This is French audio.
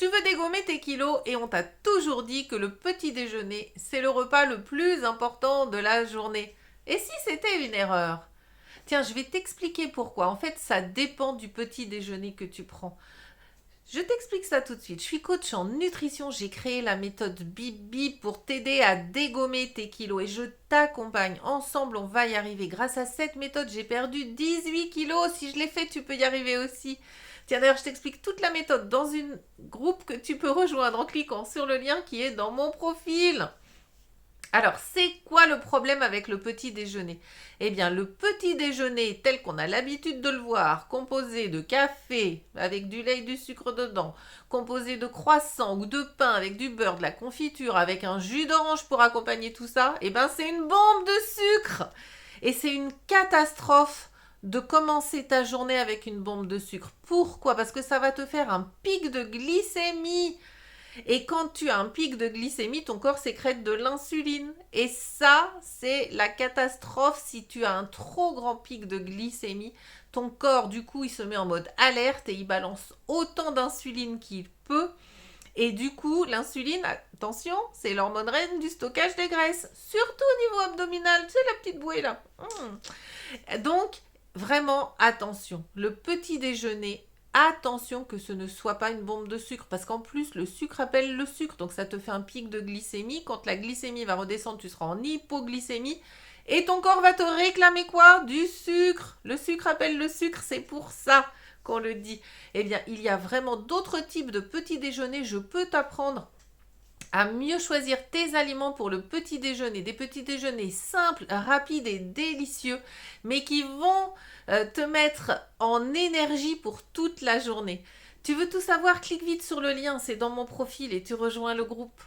Tu veux dégommer tes kilos et on t'a toujours dit que le petit déjeuner, c'est le repas le plus important de la journée. Et si c'était une erreur? Tiens, je vais t'expliquer pourquoi. En fait, ça dépend du petit déjeuner que tu prends. Je t'explique ça tout de suite. Je suis coach en nutrition. J'ai créé la méthode Bibi pour t'aider à dégommer tes kilos et je t'accompagne. Ensemble, on va y arriver. Grâce à cette méthode, j'ai perdu 18 kilos. Si je l'ai fait, tu peux y arriver aussi. Tiens, d'ailleurs, je t'explique toute la méthode dans un groupe que tu peux rejoindre en cliquant sur le lien qui est dans mon profil. Alors, c'est quoi le problème avec le petit déjeuner? Eh bien, le petit déjeuner, tel qu'on a l'habitude de le voir, composé de café avec du lait et du sucre dedans, composé de croissants ou de pain avec du beurre, de la confiture, avec un jus d'orange pour accompagner tout ça, eh bien, c'est une bombe de sucre! Et c'est une catastrophe de commencer ta journée avec une bombe de sucre. Pourquoi? Parce que ça va te faire un pic de glycémie. Et quand tu as un pic de glycémie, ton corps sécrète de l'insuline. Et ça, c'est la catastrophe si tu as un trop grand pic de glycémie. Ton corps, du coup, il se met en mode alerte et il balance autant d'insuline qu'il peut. Et du coup, l'insuline, attention, c'est l'hormone reine du stockage des graisses. Surtout au niveau abdominal, tu sais la petite bouée là. Donc, vraiment, attention. Le petit déjeuner, attention que ce ne soit pas une bombe de sucre. Parce qu'en plus, le sucre appelle le sucre. Donc, ça te fait un pic de glycémie. Quand la glycémie va redescendre, tu seras en hypoglycémie. Et ton corps va te réclamer quoi? Du sucre. Le sucre appelle le sucre, c'est pour ça qu'on le dit. Eh bien, il y a vraiment d'autres types de petits déjeuners. Je peux t'apprendre à mieux choisir tes aliments pour le petit déjeuner. Des petits déjeuners simples, rapides et délicieux, mais qui vont te mettre en énergie pour toute la journée. Tu veux tout savoir? Clique vite sur le lien, c'est dans mon profil et tu rejoins le groupe.